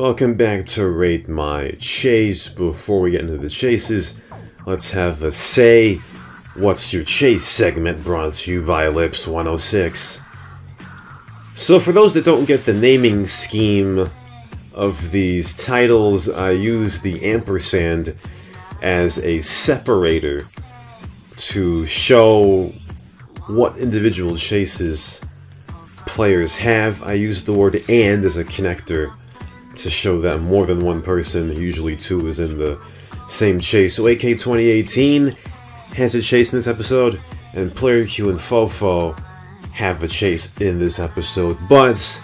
Welcome back to Rate My Chase. Before we get into the chases, let's have a Say What's Your Chase segment brought to you by Lips 106. So for those that don't get the naming scheme of these titles, I use the ampersand as a separator to show what individual chases players have. I use the word "and" as a connector to show that more than one person, usually two, is in the same chase. So AK 2018 has a chase in this episode, and PLAYERQ and fofo have a chase in this episode. But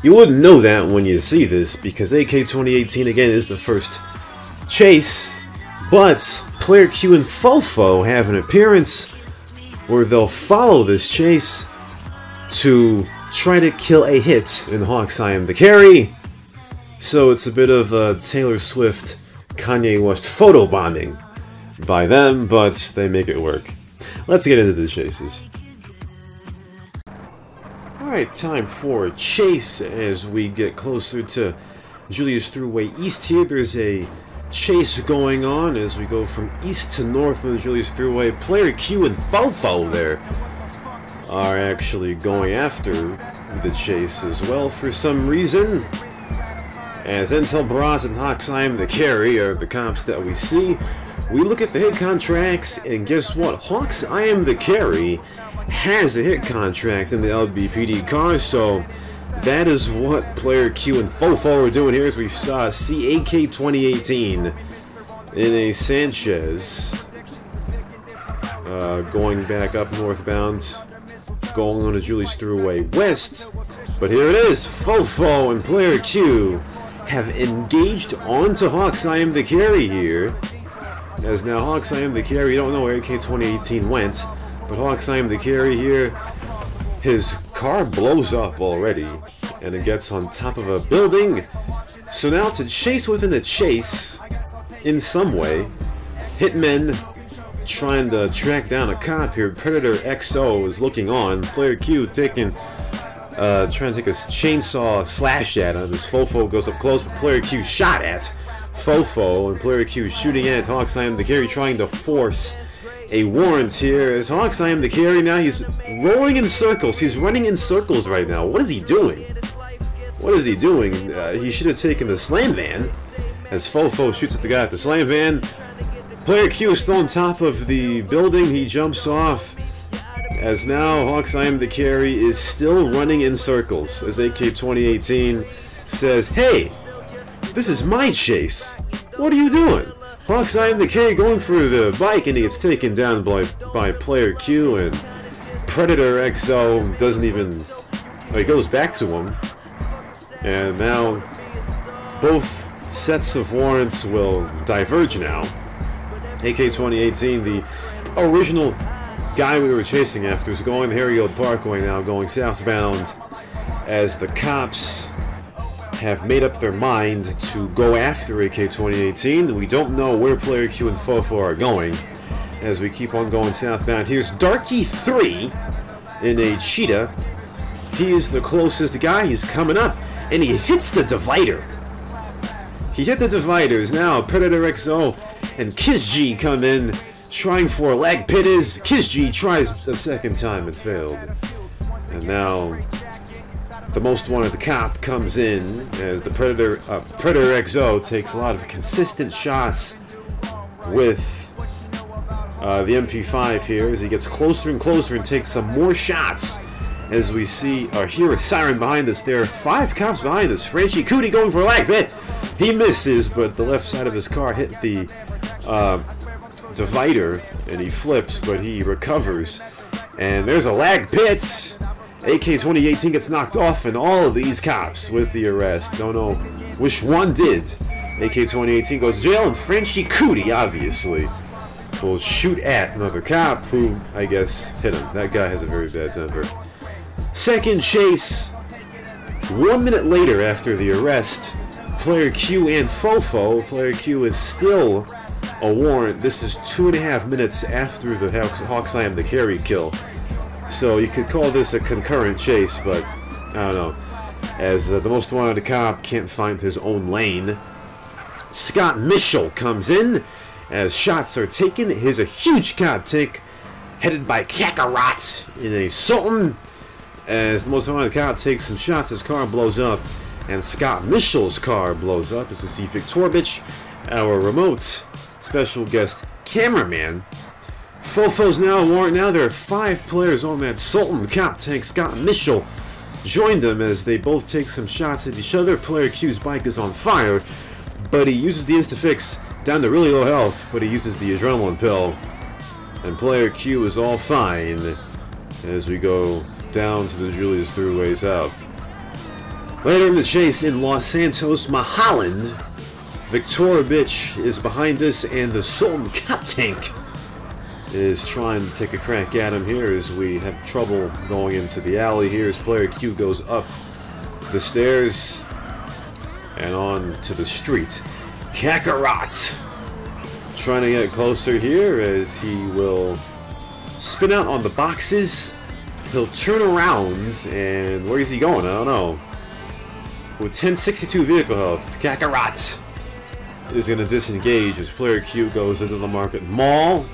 you wouldn't know that when you see this, because AK 2018 again is the first chase, but PLAYERQ and fofo have an appearance where they'll follow this chase to try to kill a hit in Hawk's I Am the Carry. So it's a bit of a Taylor Swift, Kanye West photobombing by them, but they make it work. Let's get into the chases. Alright, time for a chase as we get closer to Julius Thruway East here. There's a chase going on as we go from east to north on the Julius Thruway. PLAYERQ and fofo there are actually going after the chase as well for some reason. As Intel Braz and Hawk's I Am the Carry are the cops that we see. We look at the hit contracts, and guess what? Hawk's I Am the Carry has a hit contract in the LBPD car, so that is what PLAYERQ and fofo are doing here as we see AK 2018 in a Sanchez going back up northbound, going on to Julius Thruway West. But here it is, fofo and PLAYERQ have engaged onto Hawk's I Am the Carry here. As now Hawk's I Am the Carry, you don't know where AK 2018 went, but Hawk's I Am the Carry here, his car blows up already, and it gets on top of a building. So now it's a chase within a chase, in some way. Hitmen trying to track down a cop here. Predator XO is looking on. PLAYERQ taking trying to take a chainsaw slash at him as fofo goes up close, but PLAYERQ shot at fofo, and PLAYERQ shooting at Hawk's I Am the Carry, trying to force a warrant here. As Hawk's I Am the Carry now, he's rolling in circles. He's running in circles right now. What is he doing? What is he doing? He should have taken the slam van, as fofo shoots at the guy at the slam van. PLAYERQ is still on top of the building. He jumps off. As now, Hawk's I Am the Carry is still running in circles, as AK 2018 says, "Hey, this is my chase. What are you doing?" Hawk's I Am the Carry going for the bike, and he gets taken down by PLAYERQ, and Predator XO doesn't even... he goes back to him. And now, both sets of warrants will diverge now. AK 2018, the original guy we were chasing after, is going Harryfield Parkway now, going southbound, as the cops have made up their mind to go after AK 2018. We don't know where PLAYERQ and fofo are going as we keep on going southbound. Here's Darky 3 in a Cheetah. He is the closest guy. He's coming up, and he hits the divider. He hit the dividers. Now Predator XO and KizG come in, trying for a lag pit. Is KizG tries a second time, it failed. And now the most wanted cop comes in as the Predator XO takes a lot of consistent shots with the MP5 here as he gets closer and closer and takes some more shots. As we see or hear a siren behind us, there are 5 cops behind us. Frenchy Cootie going for a lag pit. He misses, but the left side of his car hit the divider, and he flips, but he recovers. And there's a lag pit. AK 2018 gets knocked off, and all of these cops with the arrest. Don't know which one did. AK 2018 goes to jail, and Frenchy Cootie, obviously, will shoot at another cop who, I guess, hit him. That guy has a very bad temper. Second chase. 1 minute later after the arrest, PLAYERQ and fofo. PLAYERQ is still a warrant. This is 2.5 minutes after the Hawk's I Am the Carry kill. So you could call this a concurrent chase, but I don't know. as the most wanted cop can't find his own lane. Scott Mitchell comes in as shots are taken. Here's a huge cop tank headed by Kakarot in a Sultan, as the most wanted cop takes some shots. His car blows up, and Scott Mitchell's car blows up as we see Viktorovich, our remote special guest cameraman. Fofo's now a warrant. Now there are 5 players on that Sultan cop tank. Scott Mitchell joined them as they both take some shots at each other. Player Q's bike is on fire, but he uses the Instafix down to really low health, but he uses the adrenaline pill. And Player Q is all fine as we go down to the Julius Thruways out. Later in the chase in Los Santos, Mulholland, Viktorovich is behind us, and the Sultan cop tank is trying to take a crack at him here as we have trouble going into the alley here as Player Q goes up the stairs and on to the street. Kakarot trying to get closer here as he will spin out on the boxes. He'll turn around, and where is he going? I don't know. With 1062 vehicle health, Kakarot is going to disengage as Player Q goes into the Market Mall.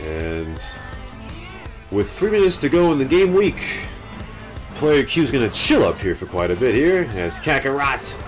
And with 3 minutes to go in the game week, Player Q is going to chill up here for quite a bit here as Kakarot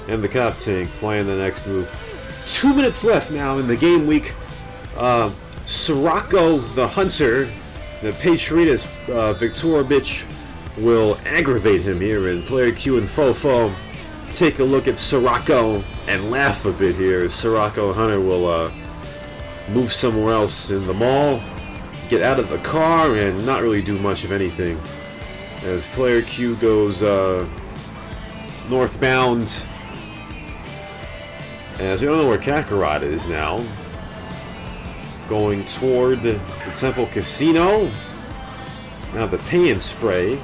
and the cop tank playing the next move. 2 minutes left now in the game week. Sirocco the Hunter, the Patriotus Viktorovich, will aggravate him here, and Player Q and Fofo take a look at Sirocco and laugh a bit here as Sirocco Hunter will move somewhere else in the mall, get out of the car, and not really do much of anything as Player Q goes northbound. As we don't know where Kakarot is now, going toward the Temple Casino. Now the Pay and Spray,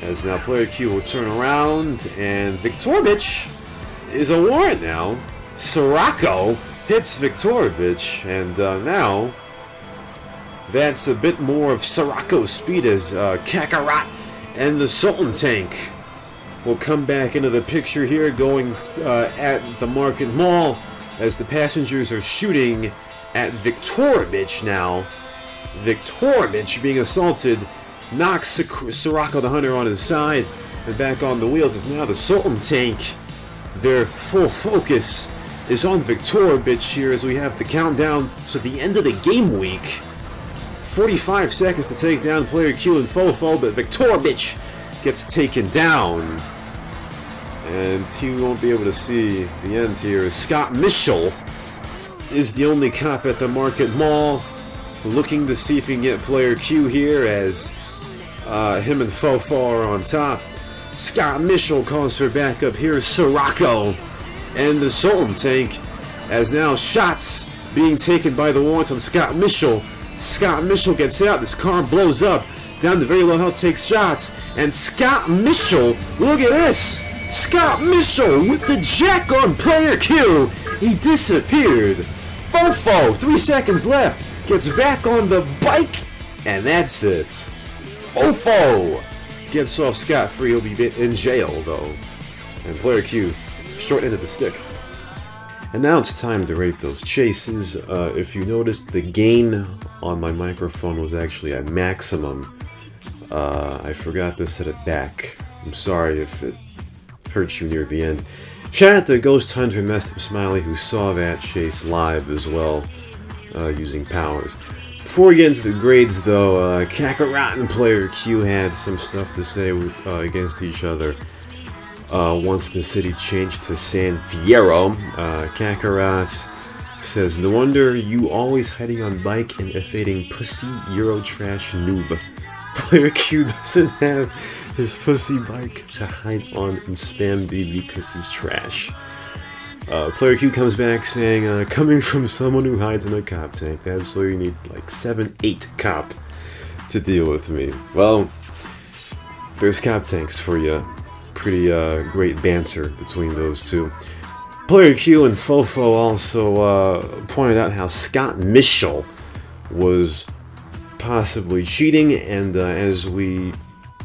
as now Player Q will turn around, and Viktorovich is a warrant now. Sirocco hits Viktorovich, and now that's a bit more of Sirocco's speed as Kakarot and the Sultan tank will come back into the picture here, going at the Market Mall as the passengers are shooting at Viktorovich now. Viktorovich being assaulted knocks Sirocco the Hunter on his side and back on the wheels as now the Sultan tank, their full focus is on Viktorovich here as we have the countdown to the end of the game week. 45 seconds to take down Player Q and Fofo, but Viktorovich gets taken down. And he won't be able to see the end here. Scott Mitchell is the only cop at the Market Mall, looking to see if he can get Player Q here as him and Fofo are on top. Scott Mitchell calls for backup. Here's Sirocco and the Sultan tank, as now shots being taken by the warrant on Scott Mitchell. Scott Mitchell gets out, this car blows up, down to very low health, takes shots, and Scott Mitchell, look at this! Scott Mitchell with the jack on Player Q! He disappeared! Fofo, 3 seconds left, gets back on the bike, and that's it. Fofo gets off scot-free. He'll be in jail, though. And Player Q, short end of the stick. And now it's time to rate those chases. If you noticed, the gain on my microphone was actually at maximum. I forgot to set it back. I'm sorry if it hurt you near the end. Shout out to Ghost Hunter Messed Up Smiley, who saw that chase live as well, using powers. Before we get into the grades, though, Kakarot and Player Q had some stuff to say against each other. Once the city changed to San Fierro, Kakarot says, "No wonder you always hiding on bike and evading pussy Eurotrash noob." Player Q doesn't have his pussy bike to hide on and spam D because he's trash. Player Q comes back saying, coming from someone who hides in a cop tank, that's where you need like 7-8 cop to deal with me. Well, there's cop tanks for you. Pretty great banter between those two. Player Q and Fofo also pointed out how Scott Mitchell was possibly cheating, and as we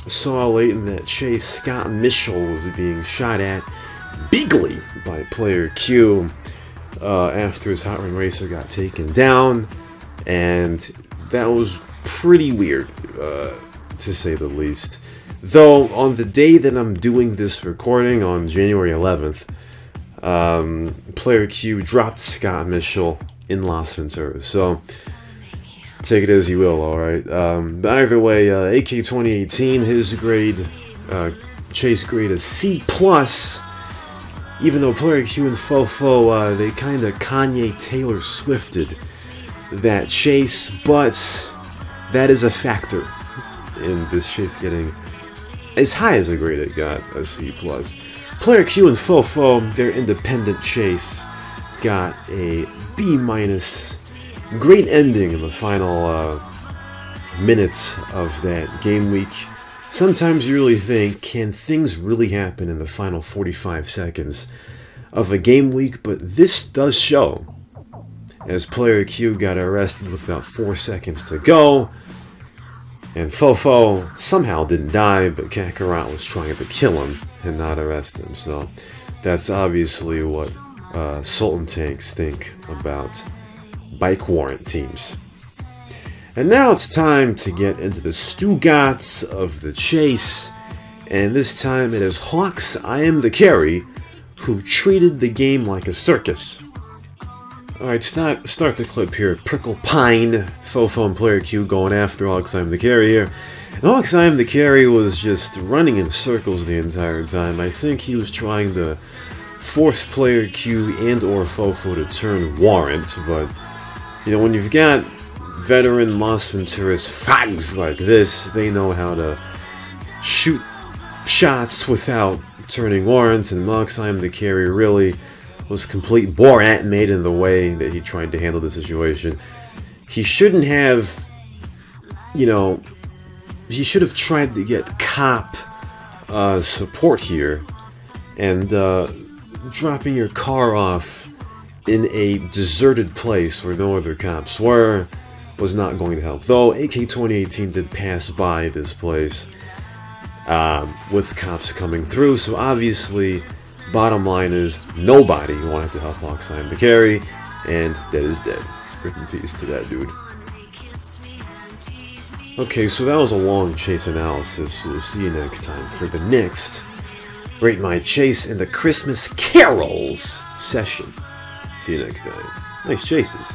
saw late in that chase Scott Mitchell was being shot at bigly by player Q after his Hot Ring Racer got taken down, and that was pretty weird, to say the least. Though, on the day that I'm doing this recording, on January 11th, player Q dropped Scott Mitchell in Las Venturas, so take it as you will, alright? But either way, AK 2018, his grade, chase grade is C+, even though player Q and Fofo, they kind of Kanye Taylor Swifted that chase, but that is a factor in this chase getting as high as a grade it got, a C+. Player Q and Fofo, their independent chase, got a B-. Great ending in the final minutes of that game week. Sometimes you really think, can things really happen in the final 45 seconds of a game week? But this does show, as player Q got arrested with about 4 seconds to go, and Fofo somehow didn't die, but Kakarot was trying to kill him and not arrest him. So that's obviously what Sultan Tanks think about bike warrant teams. And now it's time to get into the Stugats of the chase, and this time it is Hawks I Am the Carry who treated the game like a circus. Alright, start the clip here. Prickle Pine, Fofo and player Q going after Hawks I Am the Carry here. And Hawks I Am the Carry was just running in circles the entire time. I think he was trying to force player Q and or Fofo to turn warrant, but you know, when you've got veteran Las Venturas fags like this, they know how to shoot shots without turning warrants, and Hawks I Am the Carry really was complete Borat made in the way that he tried to handle the situation. He shouldn't have, you know, he should have tried to get cop support here, and dropping your car off in a deserted place where no other cops were was not going to help. Though AK 2018 did pass by this place with cops coming through, so obviously, bottom line is, nobody wanted to help Hawks I Am the Carry, and dead is dead. Rip in peace to that dude. Okay, so that was a long chase analysis, so we'll see you next time for the next Rate My Chase in the Christmas Carols session. See you next time. Nice chases.